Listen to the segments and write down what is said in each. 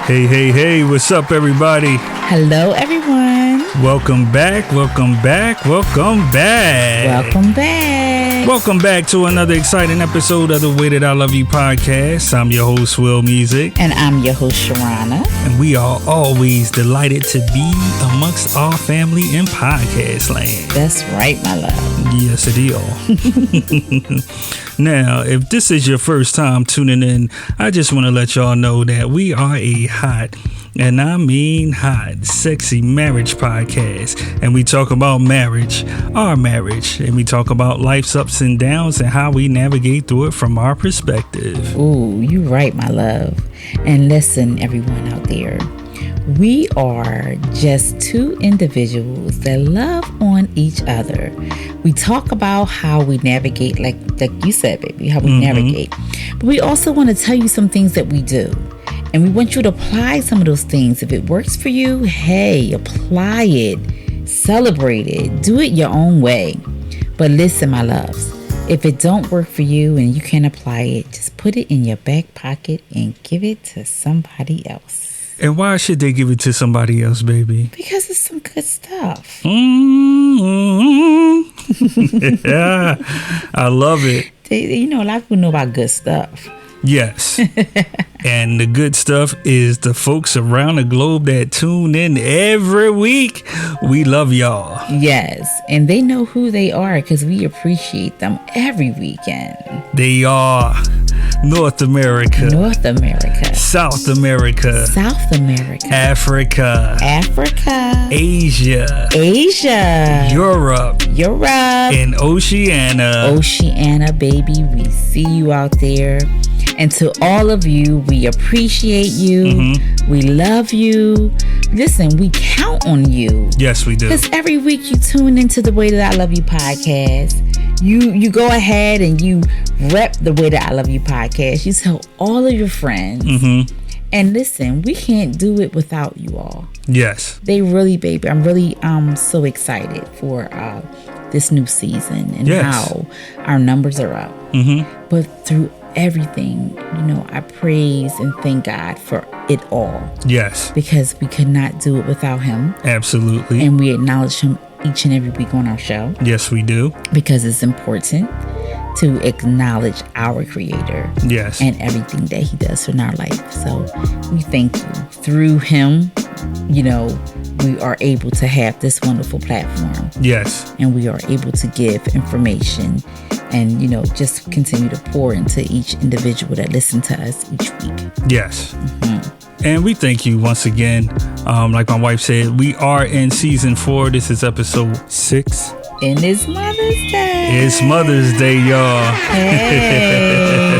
Hey, hey, hey, what's up, everybody? Hello, everyone. Welcome back, welcome back, welcome back. Welcome back. Welcome back to another exciting episode of the Way That I Love You podcast. I'm your host, Will Music. And I'm your host, Sharana. And we are always delighted to be amongst our family in podcast land. That's right, my love. Yes, it is. Now, if this is your first time tuning in, I just want to let y'all know that we are a hot, and I mean hot, sexy marriage podcast. And we talk about marriage, our marriage, and we talk about life's ups and downs and how we navigate through it from our perspective. Ooh, you right, my love. And listen, everyone out there. We are just two individuals that love on each other. We talk about how we navigate, like you said, baby, how we navigate. But we also want to tell you some things that we do. And we want you to apply some of those things. If it works for you, hey, apply it. Celebrate it. Do it your own way. But listen, my loves, if it don't work for you and you can't apply it, just put it in your back pocket and give it to somebody else. And why should they give it to somebody else, baby? Because it's some good stuff. Yeah, I love it. A lot of people know about good stuff. Yes. And the good stuff is the folks around the globe that tune in every week. We love y'all. Yes. And they know who they are because we appreciate them every weekend. They are North America, South America, Africa, Asia, Europe, and Oceania, baby. We see you out there. And to all of you, we appreciate you. We love you. Listen, we count on you. Yes, we do. Because every week you tune into the Way That I Love You podcast. You go ahead and you rep the Way That I Love You podcast. You tell all of your friends. And listen, we can't do it without you all. Yes. They really, baby. I'm really so excited for this new season and how our numbers are up. But through everything, I praise and thank God for it all. Yes. Because we could not do it without him. Absolutely. And we acknowledge him each and every week on our show. Yes, we do. Because it's important to acknowledge our Creator. Yes. And everything that he does in our life. So we thank you. Through him, we are able to have this wonderful platform. Yes. And we are able to give information and, just continue to pour into each individual that listen to us each week. Yes. And we thank you once again. Like my wife said, we are in season 4. This is episode 6. And it's Mother's Day. It's Mother's Day, y'all. Hey.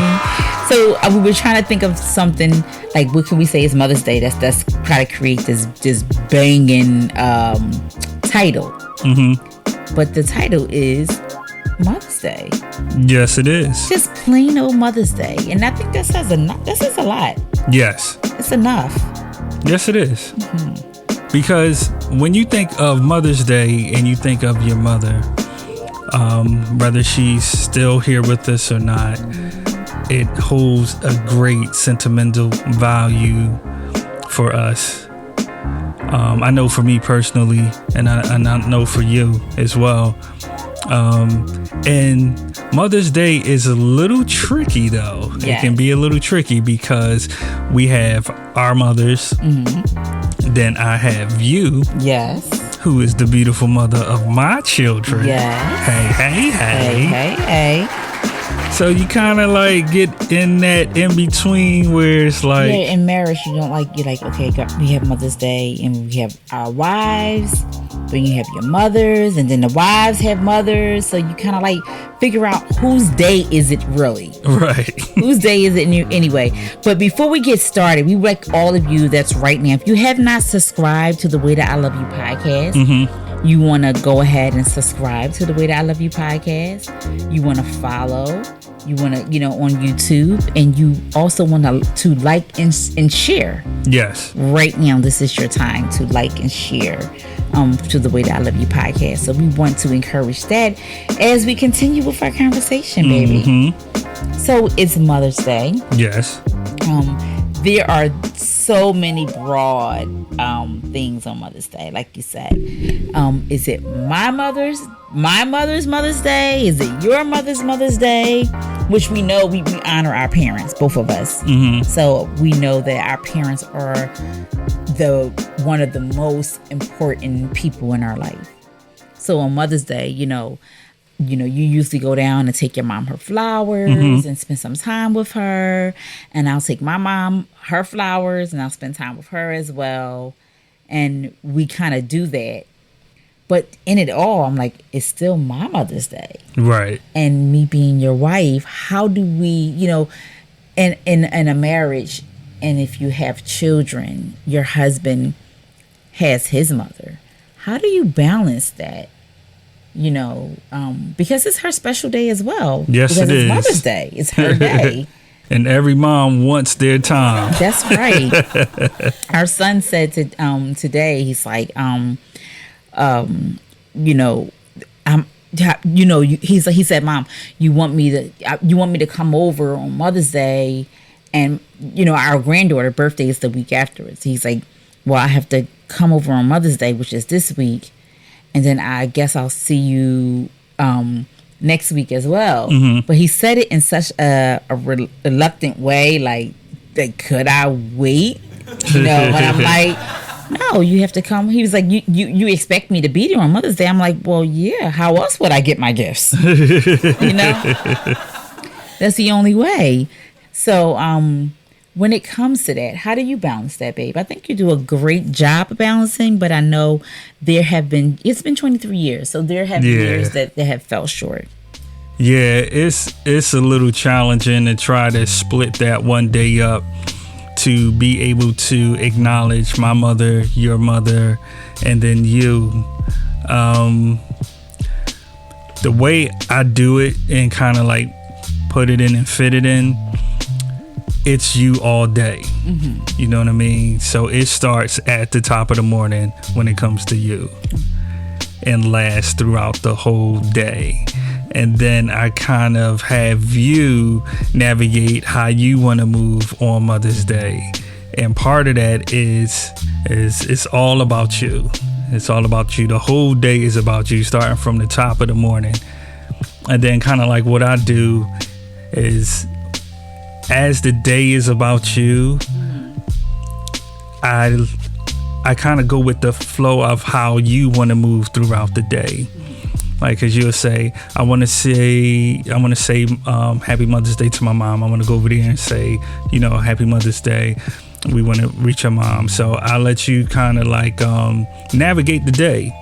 So we were trying to think of something like, what can we say is Mother's Day? That's try to create this banging title. But the title is Mother's Day. Yes, it is. Just plain old Mother's Day. And I think that says a lot. Yes. It's enough. Yes, it is. Because when you think of Mother's Day and you think of your mother, whether she's still here with us or not, it holds a great sentimental value for us. I know for me personally, and I know for you as well. And Mother's Day is a little tricky, though. Yes. It can be a little tricky because we have our mothers. Then I have you. Yes. Who is the beautiful mother of my children. Yes. Hey. So you kind of like get in that in between where it's like, in marriage you're like, okay, we have Mother's Day and we have our wives, then you have your mothers, and then the wives have mothers. So you kind of like figure out whose day is it really, right? Whose day is it anyway? But before we get started, we like all of you that's right now, if you have not subscribed to the Way That I Love You podcast, you want to go ahead and subscribe to the Way That I Love You podcast. You want to follow. You want to, on YouTube. And you also want to like and share. Yes. Right now, this is your time to like and share to the Way That I Love You podcast. So we want to encourage that as we continue with our conversation, baby. So it's Mother's Day. Yes. there are so many broad things on Mother's Day, like you said. Is it my mother's Mother's Day? Is it your Mother's Day? Which we know we honor our parents, both of us. So we know that our parents are one of the most important people in our life. So on Mother's Day, you usually go down and take your mom her flowers and spend some time with her. And I'll take my mom her flowers and I'll spend time with her as well. And we kind of do that. But in it all, I'm like, it's still my Mother's Day. Right. And me being your wife, how do we, in a marriage, and if you have children, your husband has his mother. How do you balance that? Because it's her special day as well. Yes, because it is. It's Mother's Day. It's her day. And every mom wants their time. That's right. Our son said today, he's like, he said, Mom, you want me to come over on Mother's Day, and our granddaughter birthday is the week afterwards. He's like, well, I have to come over on Mother's Day, which is this week, and then I guess I'll see you next week as well. But he said it in such a reluctant way, like could I wait? And I'm like, no, you have to come. He was like, you expect me to be there on Mother's Day? I'm like, well, yeah. How else would I get my gifts? That's the only way. So when it comes to that, how do you balance that, babe? I think you do a great job of balancing, but I know it's been 23 years, so there have been years that have fell short. Yeah, it's a little challenging to try to split that one day up, to be able to acknowledge my mother, your mother, and then you. The way I do it and kind of like put it in and fit it in, it's you all day. You know what I mean? So it starts at the top of the morning when it comes to you and lasts throughout the whole day. And then I kind of have you navigate how you want to move on Mother's Day. And part of that is it's all about you. It's all about you. The whole day is about you, starting from the top of the morning. And then kind of like what I do is, as the day is about you, I kind of go with the flow of how you want to move throughout the day. Like, cause you'll say, I want to say Happy Mother's Day to my mom. I want to go over there and say, Happy Mother's Day. We want to reach our mom. So I'll let you kind of like navigate the day.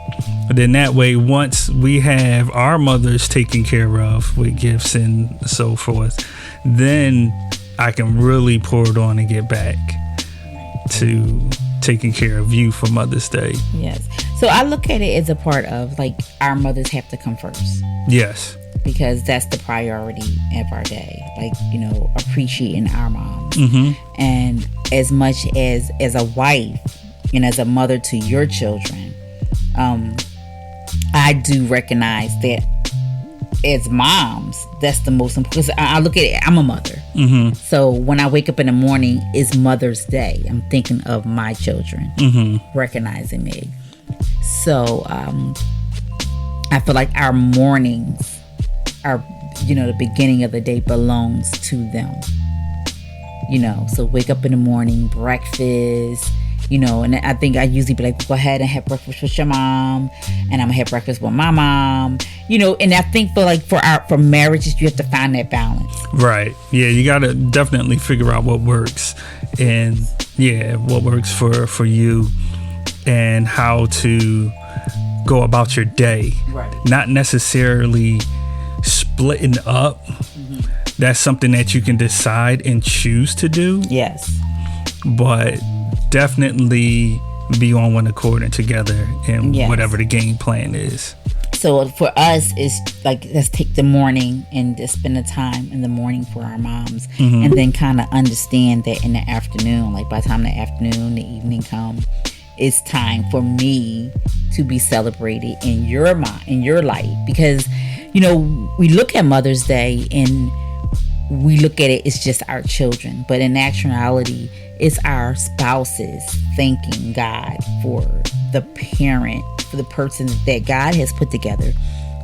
But then that way, once we have our mothers taken care of with gifts and so forth, then I can really pour it on and get back to taking care of you for Mother's Day. Yes. So I look at it as a part of, like, our mothers have to come first. Yes. Because that's the priority of our day. Like, appreciating our moms. And as much as a wife and as a mother to your children, I do recognize that as moms, that's the most important. Because I look at it, I'm a mother. So when I wake up in the morning, it's Mother's Day. I'm thinking of my children, recognizing me. So I feel like our mornings are, the beginning of the day belongs to them. So wake up in the morning, breakfast, and I think I usually be like, go ahead and have breakfast with your mom, and I'm gonna have breakfast with my mom, and I think for marriages, you have to find that balance. Right. Yeah, you gotta definitely figure out what works, and what works for you, and how to go about your day. Right. Not necessarily splitting up. That's something that you can decide and choose to do. Yes. But definitely be on one accord and together in whatever the game plan is. So for us, it's like, let's take the morning and just spend the time in the morning for our moms, and then kind of understand that in the afternoon, like by the time the afternoon, the evening come, it's time for me to be celebrated in your mind, in your life. Because, we look at Mother's Day and we look at it, it's just our children. But in actuality, it's our spouses thanking God for the parent, for the person that God has put together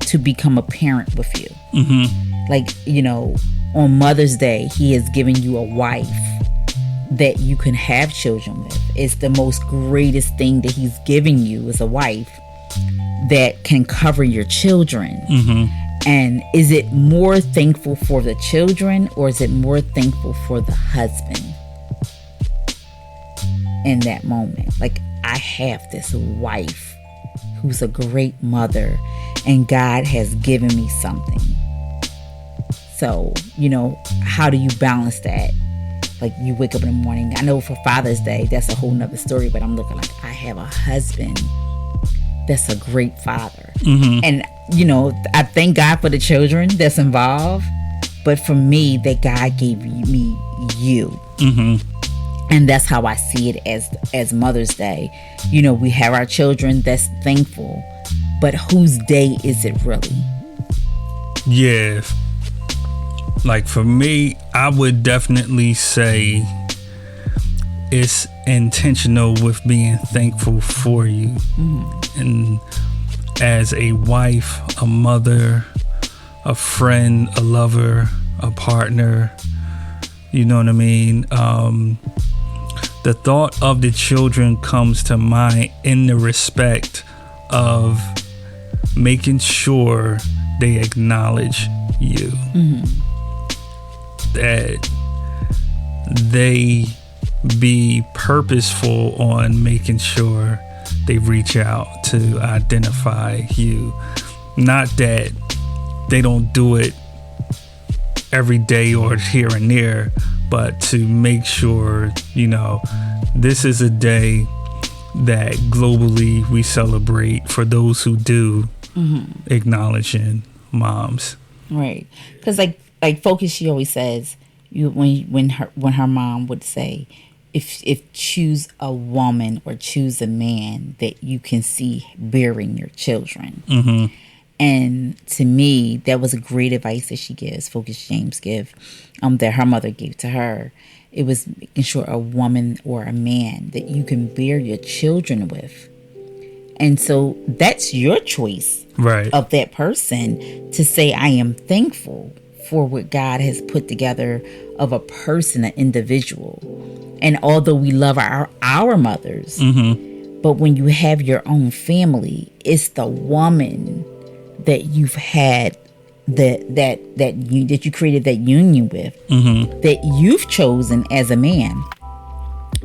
to become a parent with you. Like, you know, on Mother's Day, He has given you a wife that you can have children with. It's the most greatest thing that He's giving you, is a wife that can cover your children. And is it more thankful for the children, or is it more thankful for the husband in that moment? Like, I have this wife who's a great mother, and God has given me something. So, you know, how do you balance that? Like, you wake up in the morning. I know for Father's Day, that's a whole nother story, but I'm looking like, I have a husband that's a great father. And, you know, I thank God for the children that's involved. But for me, that God gave me you. And that's how I see it as Mother's Day. You know, we have our children that's thankful. But whose day is it really? Yeah. Like, for me, I would definitely say it's intentional with being thankful for you. And as a wife, a mother, a friend, a lover, a partner, you know what I mean? The thought of the children comes to mind in the respect of making sure they acknowledge you. That they be purposeful on making sure they reach out to identify you. Not that they don't do it every day or here and there, but to make sure, you know, this is a day that globally we celebrate for those who do acknowledging moms. Right. Because like Focus, she always says, when her mom would say, if choose a woman or choose a man that you can see bearing your children. And to me, that was a great advice that she gives, Focus James give, that her mother gave to her. It was making sure a woman or a man that you can bear your children with. And so that's your choice, right, of that person to say, I am thankful for what God has put together of a person, an individual. And although we love our mothers, but when you have your own family, it's the woman that you've had that you created that union with, that you've chosen as a man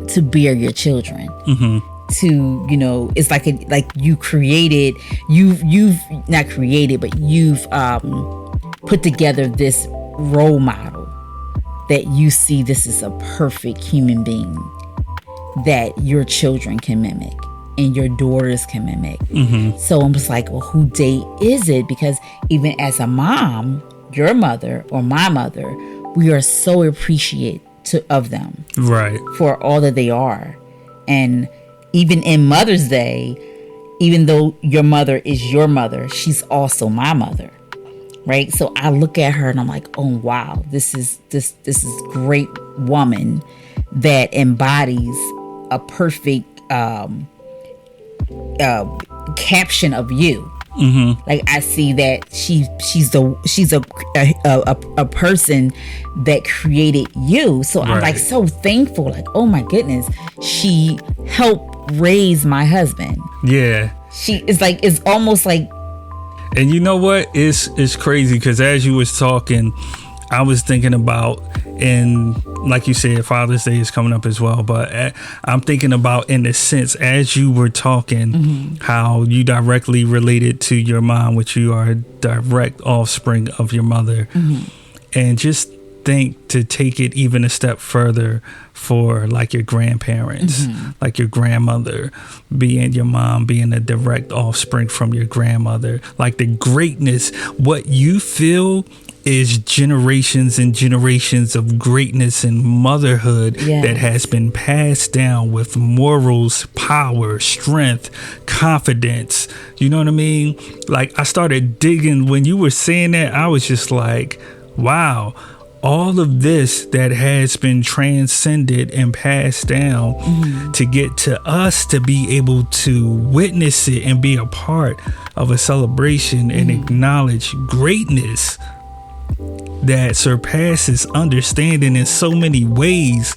to bear your children. To, you know, it's like you created, you've not created, but you've put together this role model that you see this is a perfect human being that your children can mimic and your daughters can mimic. So I'm just like, well, who day is it? Because even as a mom, your mother or my mother, we are so appreciative of them, right, for all that they are. And even in Mother's Day, even though your mother is your mother, she's also my mother, right? So I look at her and I'm like, oh wow, this is great woman that embodies a perfect caption of you. Like, I see that she's a person that created you. So I'm like so thankful. Like, oh my goodness, she helped raise my husband. Yeah. She is like, it's almost like. And you know what? It's crazy because as you was talking, I was thinking about, and like you said, Father's Day is coming up as well, but I'm thinking about, in the sense, as you were talking, how you directly related to your mom, which you are a direct offspring of your mother. And just think to take it even a step further for like your grandparents, like your grandmother, being your mom, being a direct offspring from your grandmother, like the greatness, what you feel is generations and generations of greatness and motherhood that has been passed down with morals, power, strength, confidence. You know what I mean? Like, I started digging when you were saying that. I was just like, wow, all of this that has been transcended and passed down to get to us to be able to witness it and be a part of a celebration and acknowledge greatness that surpasses understanding in so many ways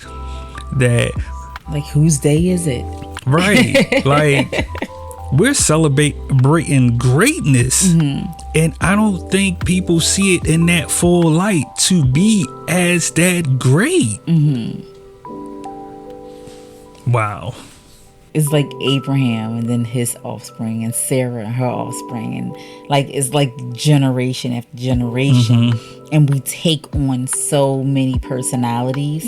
that, like, whose day is it? right, like, we're celebrating greatness, and I don't think people see it in that full light to be as that great. Wow. It's like Abraham and then his offspring, and Sarah and her offspring, and like it's like generation after generation, and we take on so many personalities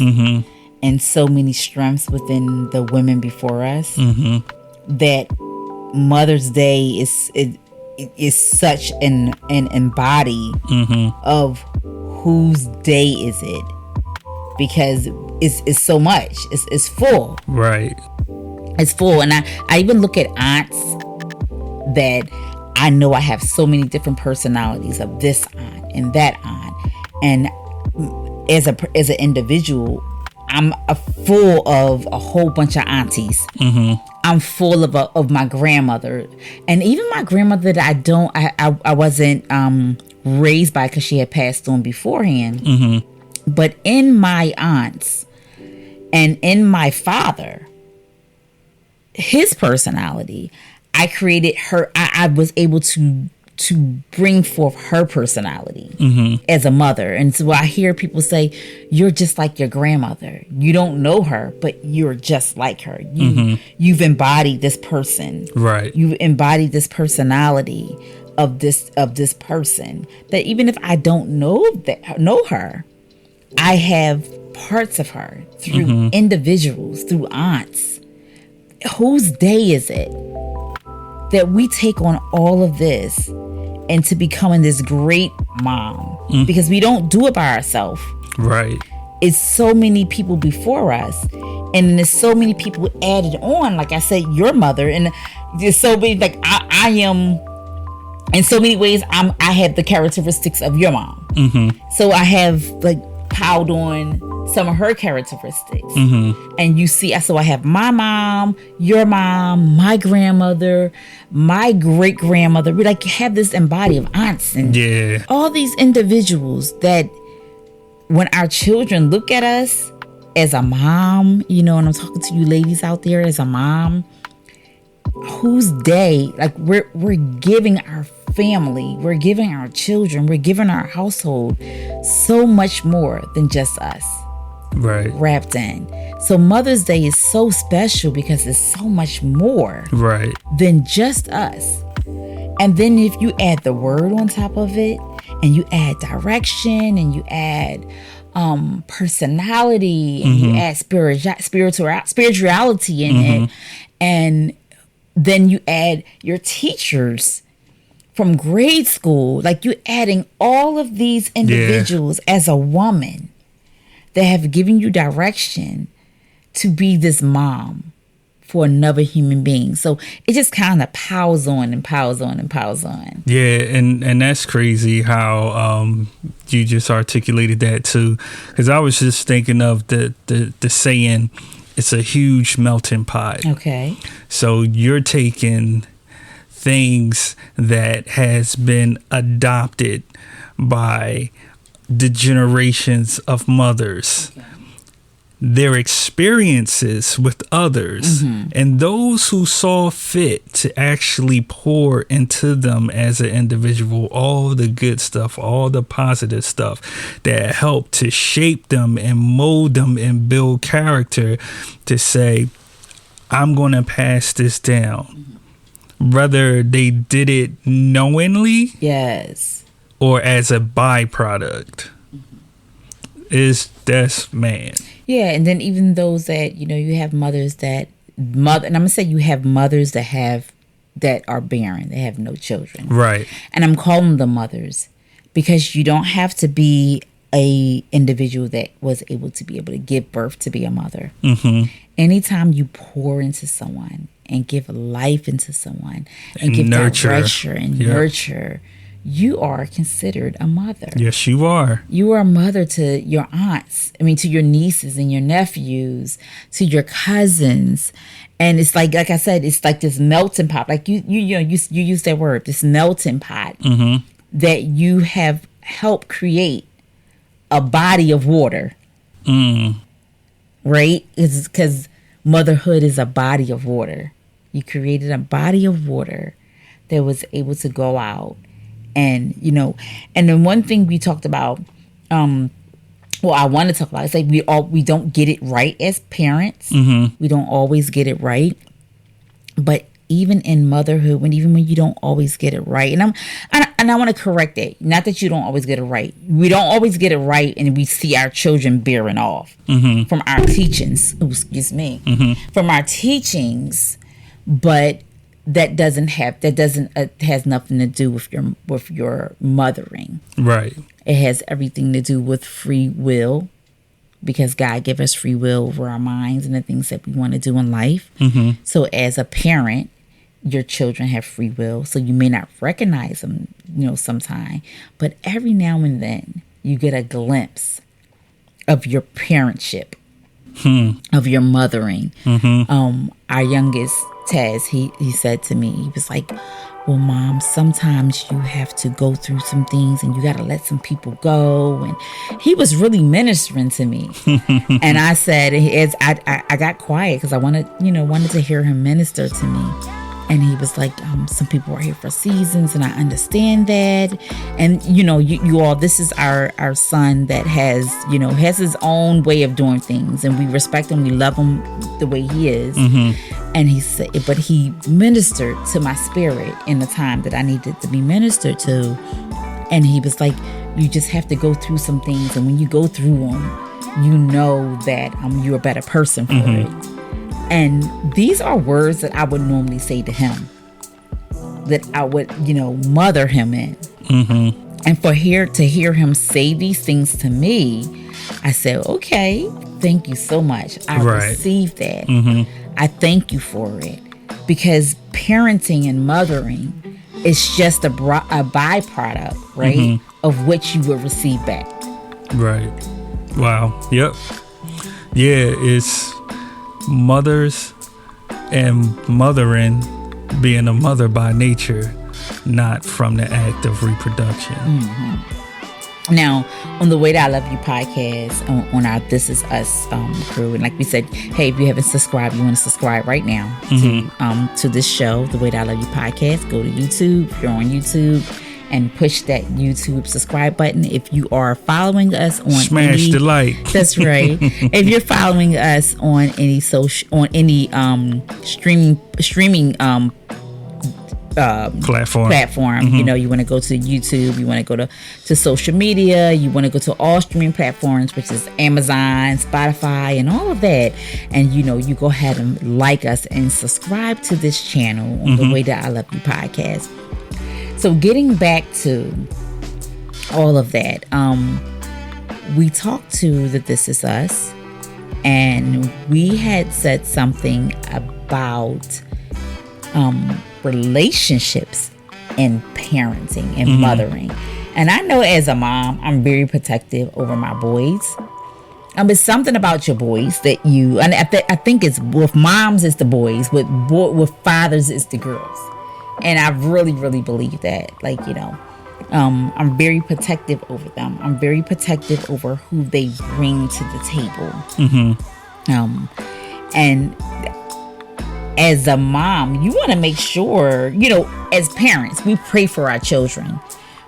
and so many strengths within the women before us that Mother's Day is such an embody of whose day is it, because it's so much, it's full, right? It's full. And I even look at aunts that I know I have so many different personalities of this aunt and that aunt, and as an individual, I'm full of a whole bunch of aunties. I'm full of my grandmother, and even my grandmother that I wasn't raised by because she had passed on beforehand. But in my aunts and in my father, his personality, I created her. I was able to bring forth her personality as a mother. And so I hear people say, you're just like your grandmother. You don't know her, but you're just like her. You've embodied this person. Right. You've embodied this personality of this person, that even if I don't know her, I have parts of her through individuals, through aunts. Whose day is it that we take on all of this and to becoming this great mom? Because we don't do it by ourselves. Right. It's so many people before us, and there's so many people added on. Like I said, your mother, and there's so many. Like I am, in so many ways, I have the characteristics of your mom. So I have like piled on some of her characteristics, and you see, so I have my mom, your mom, my grandmother, my great grandmother. We like have this embody of aunts and all these individuals that when our children look at us as a mom, and I'm talking to you ladies out there as a mom, whose day, like we're giving our family, we're giving our children, we're giving our household so much more than just us. Right. Wrapped in. So Mother's Day is so special because it's so much more than just us. And then if you add the word on top of it, and you add direction, and you add personality, and you add spirituality in it, and then you add your teachers from grade school, like you're adding all of these individuals as a woman that have given you direction to be this mom for another human being. So it just kind of piles on and piles on and piles on. Yeah, and that's crazy how you just articulated that too. Because I was just thinking of the saying, it's a huge melting pot. Okay. So you're taking things that has been adopted by the generations of mothers, their experiences with others, and those who saw fit to actually pour into them as an individual all the good stuff, all the positive stuff that helped to shape them and mold them and build character, to say, I'm going to pass this down. Whether they did it knowingly, or as a byproduct, that's man. Yeah, and then even those that you have mothers and I'm gonna say you have mothers that are barren, they have no children, right? And I'm calling them mothers because you don't have to be a individual that was able to give birth to be a mother. Anytime you pour into someone and give life into someone and give nurture and nurture, you are considered a mother. Yes, you are. You are a mother to your aunts. I mean, to your nieces and your nephews, to your cousins. And it's like I said, it's like this melting pot. Like you use that word, this melting pot that you have helped create a body of water. Right? It's because motherhood is a body of water. You created a body of water that was able to go out. And, and then one thing we talked about, I want to talk about, it's like we don't get it right as parents. We don't always get it right. But even in motherhood, when you don't always get it right, and I want to correct it. Not that you don't always get it right. We don't always get it right, and we see our children bearing off from our teachings. From our teachings, but that has nothing to do with your mothering. Right. It has everything to do with free will, because God gave us free will over our minds and the things that we want to do in life. So as a parent, your children have free will, so you may not recognize them, sometime, but every now and then you get a glimpse of your parentship, of your mothering. Our youngest, Taz, he said to me, he was like, well, Mom, sometimes you have to go through some things and you got to let some people go. And he was really ministering to me. And I said, I got quiet because I wanted to hear him minister to me. And he was like, some people are here for seasons, and I understand that. And, you all, this is our son that has his own way of doing things. And we respect him. We love him the way he is. And he said, but he ministered to my spirit in the time that I needed to be ministered to. And he was like, you just have to go through some things. And when you go through them, you know that you're a better person for it. And these are words that I would normally say to him, that I would, mother him in. And to hear him say these things to me, I said, okay, thank you so much. I received that. I thank you for it. Because parenting and mothering is just a byproduct, right, of what you will receive back. Right. Wow. Yep. Yeah, it's mothers and mothering, being a mother by nature, not from the act of reproduction. Now, on the Way That I Love You podcast, on our This Is Us crew, and like we said, hey, if you haven't subscribed, you want to subscribe right now to this show, The Way That I Love You podcast. Go to YouTube, if you're on YouTube, and push that YouTube subscribe button. If you are following us on smash the like. That's right. If you're following us on any streaming platform, you want to go to YouTube, you want to go to social media, you want to go to all streaming platforms, which is Amazon, Spotify, and all of that, and you go ahead and like us and subscribe to this channel on the Way That I Love You podcast. So getting back to all of that, we talked to the This Is Us, and we had said something about relationships and parenting and mothering. And I know as a mom, I'm very protective over my boys. It's something about your boys that and I think it's with moms it's the boys, with fathers it's the girls. And I really, really believe that. I'm very protective over them. I'm very protective over who they bring to the table. And as a mom, you want to make sure, as parents, we pray for our children.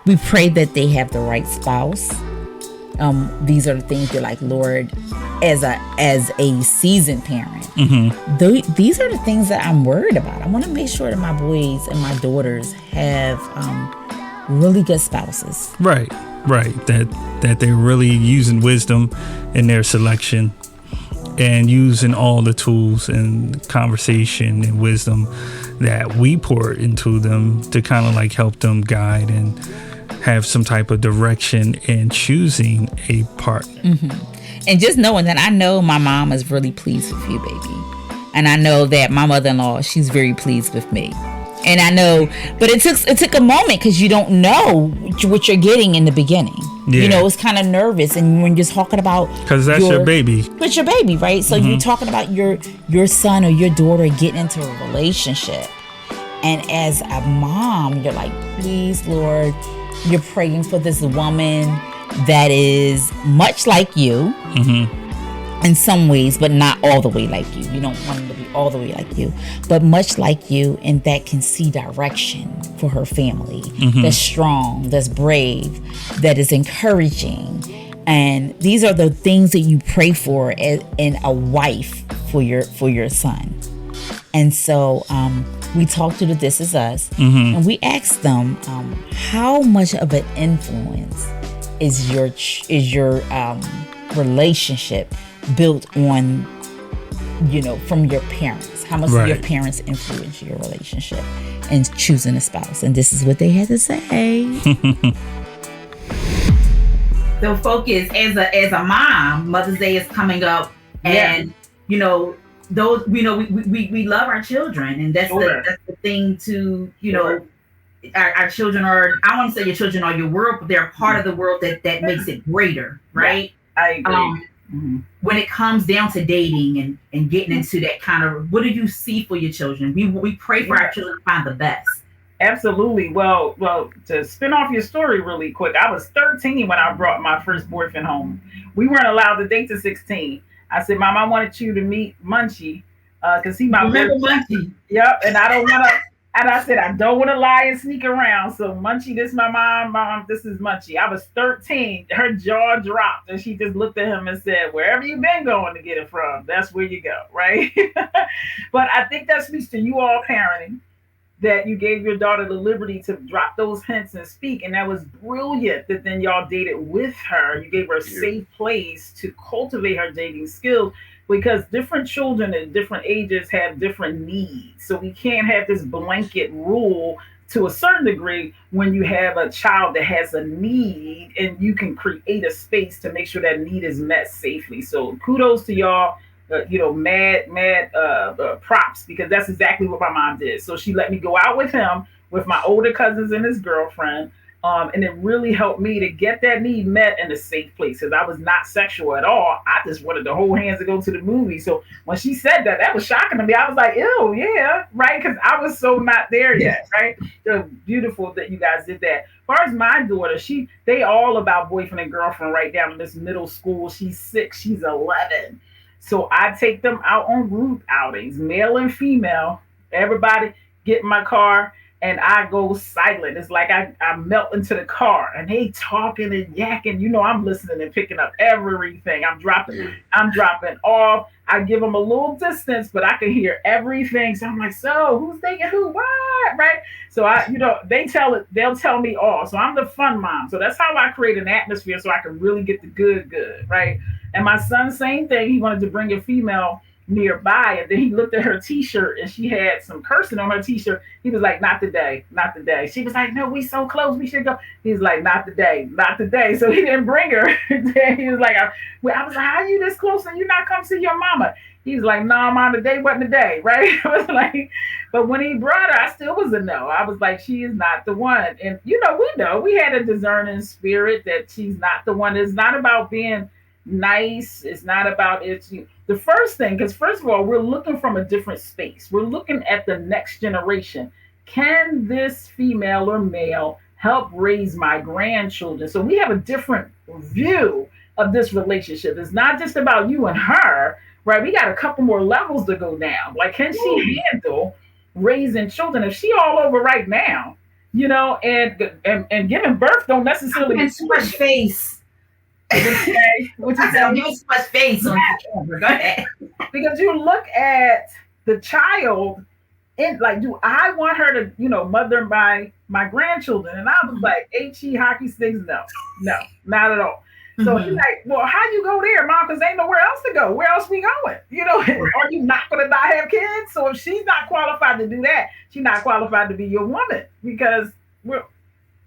We pray that they have the right spouse. These are the things you're like, Lord, as a seasoned parent, these are the things that I'm worried about. I want to make sure that my boys and my daughters have really good spouses. Right. That they're really using wisdom in their selection and using all the tools and conversation and wisdom that we pour into them to kind of like help them guide and have some type of direction in choosing a partner. And just knowing that I know my mom is really pleased with you, baby. And I know that my mother-in-law, she's very pleased with me. And I know, but it took a moment because you don't know what you're getting in the beginning. Yeah. You know, it's kind of nervous, and when you're talking about because that's your baby, it's your baby, right? So you're talking about your son or your daughter getting into a relationship, and as a mom, you're like, please, Lord, you're praying for this woman that is much like you. In some ways, but not all the way like you. You don't want them to be all the way like you, but much like you, and that can see direction for her family. That's strong, that's brave, that is encouraging. And these are the things that you pray for in a wife for your son. And so we talked to the This Is Us, and we asked them how much of an influence is your relationship built on, from your parents. How much do your parents influence your relationship and choosing a spouse? And this is what they had to say. So focus as a mom, Mother's Day is coming up, and those we love our children, and that's the thing to our children are, I don't want to say your children are your world, but they're part of the world that makes it greater, right? Yeah, I agree. When it comes down to dating and getting into that kind of, what do you see for your children? We pray for our children to find the best. Absolutely. Well, to spin off your story really quick, I was 13 when I brought my first boyfriend home. We weren't allowed to date to 16. I said, Mom, I wanted you to meet Munchie, because he my Remember Munchie? Yep, and I don't want to. And I said, I don't want to lie and sneak around. So Munchie, this is my mom, this is Munchie. I was 13. Her jaw dropped, and she just looked at him and said, wherever you've been going to get it from, that's where you go, right? But I think that speaks to you all parenting, that you gave your daughter the liberty to drop those hints and speak. And that was brilliant that then y'all dated with her. You gave her a safe place to cultivate her dating skills, because different children at different ages have different needs. So we can't have this blanket rule to a certain degree when you have a child that has a need, and you can create a space to make sure that need is met safely. So kudos to y'all. Mad props, because that's exactly what my mom did. So she let me go out with him, with my older cousins and his girlfriend. And it really helped me to get that need met in a safe place, because I was not sexual at all. I just wanted to hold hands and go to the movie. So when she said that, that was shocking to me. I was like, ew, yeah, right? Because I was so not there yet, right? So beautiful that you guys did that. As far as my daughter, they all about boyfriend and girlfriend right down in this middle school. She's 6, she's 11. So I take them out on group outings, male and female. Everybody get in my car, and I go silent. It's like I melt into the car, and they talking and yakking. I'm listening and picking up everything. I'm dropping off. I give them a little distance, but I can hear everything. So I'm like, so who's thinking who? What? Right? So they'll tell me all. So I'm the fun mom. So that's how I create an atmosphere so I can really get the good, right? And my son, same thing. He wanted to bring a female nearby, and then he looked at her t-shirt, and she had some cursing on her t-shirt. He was like, not today. She was like, no, we so close, we should go. He's like, not today. So he didn't bring her. He was like, I was like, how are you this close and you not come see your mama? He's like, no, Mom, the day wasn't the day, right? I was like, but when he brought her, I still was a no. I was like, she is not the one. And we had a discerning spirit that she's not the one. It's not about being nice. It's not about the first thing, because first of all, we're looking from a different space. We're looking at the next generation. Can this female or male help raise my grandchildren? So we have a different view of this relationship. It's not just about you and her, right? We got a couple more levels to go down. Like, can she handle raising children? If she all over right now, and giving birth don't necessarily mean too much face. What you say? Give us much face on the camera. Go ahead. Because you look at the child, and like, do I want her to, mother my grandchildren? And I was like, HE hockey sticks, no, not at all. So he's like, well, how you go there, Mom? Because ain't nowhere else to go. Where else we going? Are you not going to not have kids? So if she's not qualified to do that, she's not qualified to be your woman, because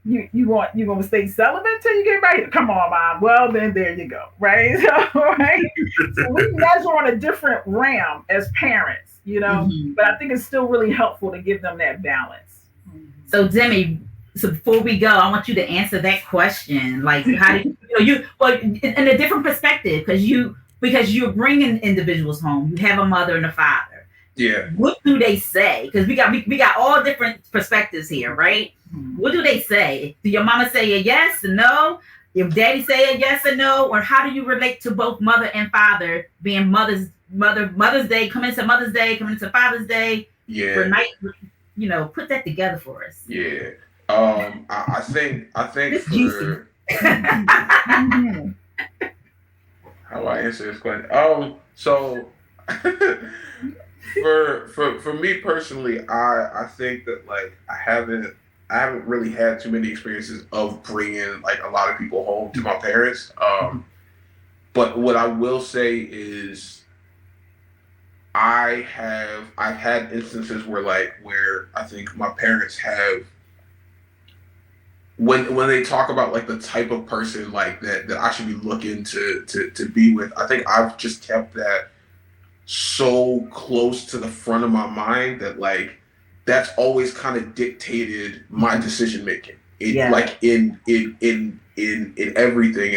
you gonna stay celibate till you get married? Come on, mom. Well, then there you go, right? So, right. So we measure on a different realm as parents, Mm-hmm. But I think it's still really helpful to give them that balance. So Demi, so before we go, I want you to answer that question. Like, how do you well in a different perspective because you're bringing individuals home. You have a mother and a father. Yeah. What do they say? Because we got all different perspectives here, right? What do they say? Do your mama say a yes, a no? Your daddy say a yes or no? Or how do you relate to both mother and father being Mother's Day, coming to Mother's Day, coming to Father's Day? Yeah. For night, put that together for us. Yeah. I think It's for juicy. Mhm. how do I answer this question? So for me personally, I think that like I haven't really had too many experiences of bringing like a lot of people home to my parents. But what I will say is I've had instances where I think my parents have when they talk about like the type of person like that I should be looking to be with. I think I've just kept that so close to the front of my mind that like that's always kind of dictated my decision making. Like in everything,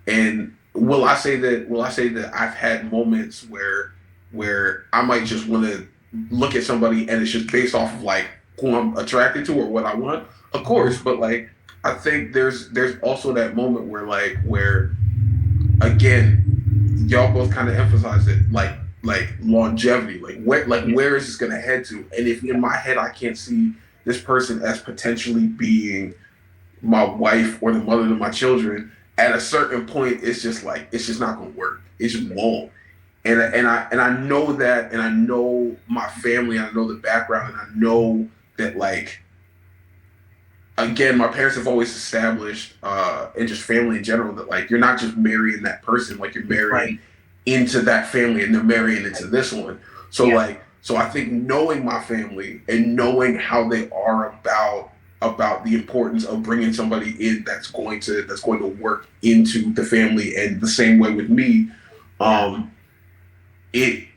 and will I say that I've had moments where I might just want to look at somebody and it's just based off of like who I'm attracted to or what I want, of course, but like I think there's also that moment where again y'all both kind of emphasize it like longevity, where is this gonna head to? And if in my head I can't see this person as potentially being my wife or the mother to my children, at a certain point it's just not gonna work. It just won't. And I know that, and I know my family, I know the background, and I know that like again my parents have always established and just family in general that like you're not just marrying that person, like you're marrying into that family and they're marrying into this one. So so I think knowing my family and knowing how they are about the importance of bringing somebody in that's going to work into the family, and the same way with me, it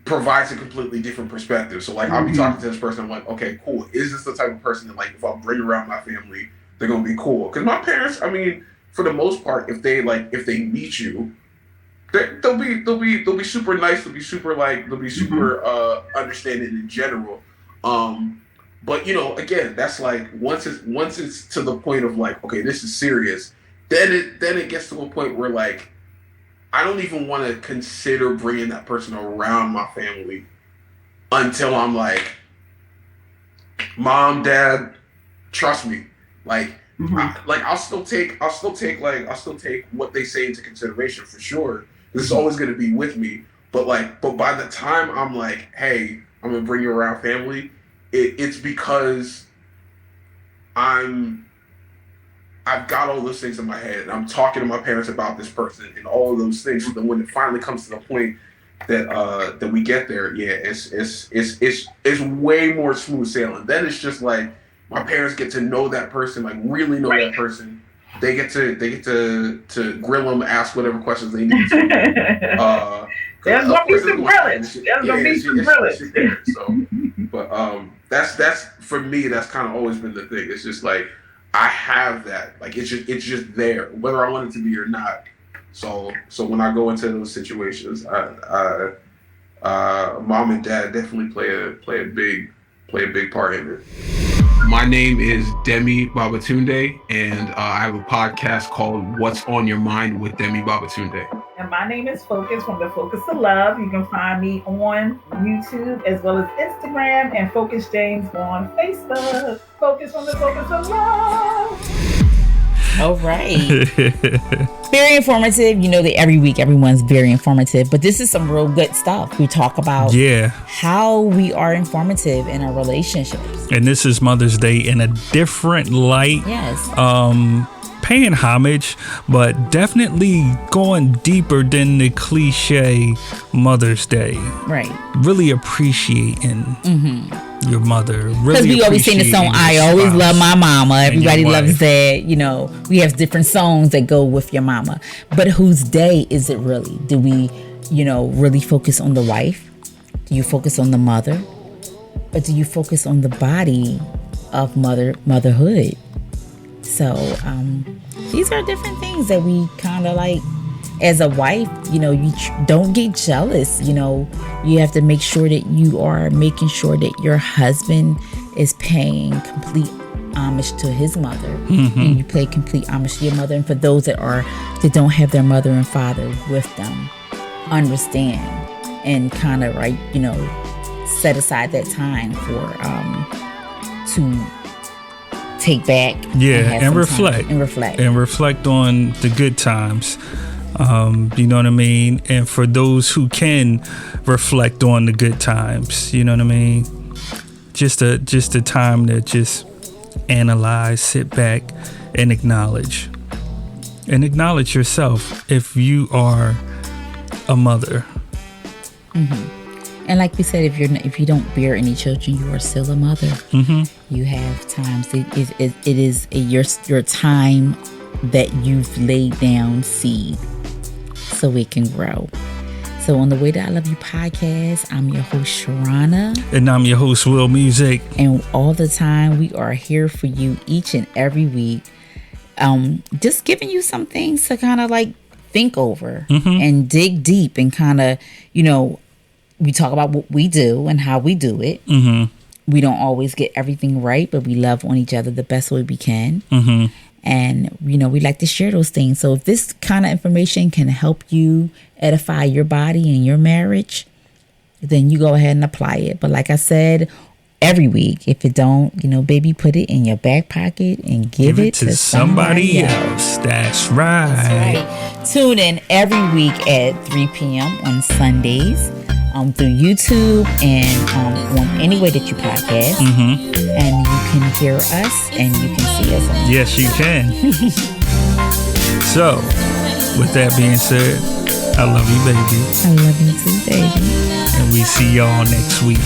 provides a completely different perspective. So like I'll be talking to this person, I'm like, okay, cool. Is this the type of person that like if I bring around my family, they're gonna be cool? Because my parents, I mean, for the most part, if they meet you, they'll be super nice. They'll be super understanding in general. But again, that's like once it's to the point of like, okay, this is serious. Then it gets to a point where like I don't even want to consider bringing that person around my family until I'm like, Mom, Dad, trust me. Like, I'll still take what they say into consideration for sure. This is always going to be with me. But by the time I'm like, hey, I'm going to bring you around family, it's because I've got all those things in my head and I'm talking to my parents about this person and all of those things. So then when it finally comes to the point that we get there, it's way more smooth sailing. Then it's just like my parents get to know that person, like really know that person. They get to grill them, ask whatever questions they need to. There's gonna be some grillage. So, but that's for me. That's kind of always been the thing. It's just like I have that. Like it's just there, whether I want it to be or not. So when I go into those situations, Mom and Dad definitely play a big part in it. My name is Demi Babatunde, and I have a podcast called What's on Your Mind with Demi Babatunde. And my name is Focus from the Focus of Love. You can find me on YouTube as well as Instagram, and Focus James on Facebook. Focus from the Focus of Love. All right. Very informative. You know that every week everyone's very informative, but this is some real good stuff. We talk about how we are informative in our relationships. And this is Mother's Day in a different light. Yes. Paying homage, but definitely going deeper than the cliche Mother's Day. Right. Really appreciating your mother. Because Really, we always sing the song, I always love my mama. Everybody loves that. You know, we have different songs that go with your mama. But whose day is it really? Do we, you know, really focus on the wife? Do you focus on the mother? Or do you focus on the body of motherhood? So these are different things that we kind of like. As a wife, you know, you don't get jealous. You know, you have to make sure that you are making sure that your husband is paying complete homage to his mother, and you pay complete homage to your mother. And for those that don't have their mother and father with them, understand and kind of you know, set aside that time for to take back, and reflect on the good times. You know what I mean? And for those who can reflect on the good times, you know what I mean? Just a time to just analyze, sit back, and acknowledge. And acknowledge yourself if you are a mother. And like we said, if you don't bear any children, you are still a mother. You have times. It is your time that you've laid down seed so it can grow. So on the Way That I Love You podcast, I'm your host Sharana. And I'm your host Will Music. And all the time we are here for you each and every week. Just giving you some things to kind of like think over and dig deep and kind of, you know, we talk about what we do and how we do it. We don't always get everything right, but we love on each other the best way we can. And, you know, we like to share those things. So if this kind of information can help you edify your body and your marriage, then you go ahead and apply it. But like I said, every week, if it don't, you know, baby, put it in your back pocket and give it to somebody else. That's right. Tune in every week at 3 p.m. on Sundays. Through YouTube and on any way that you podcast. And you can hear us and you can see us. Yes, you can. So, with that being said, I love you, baby. I love you too, baby. And we see y'all next week.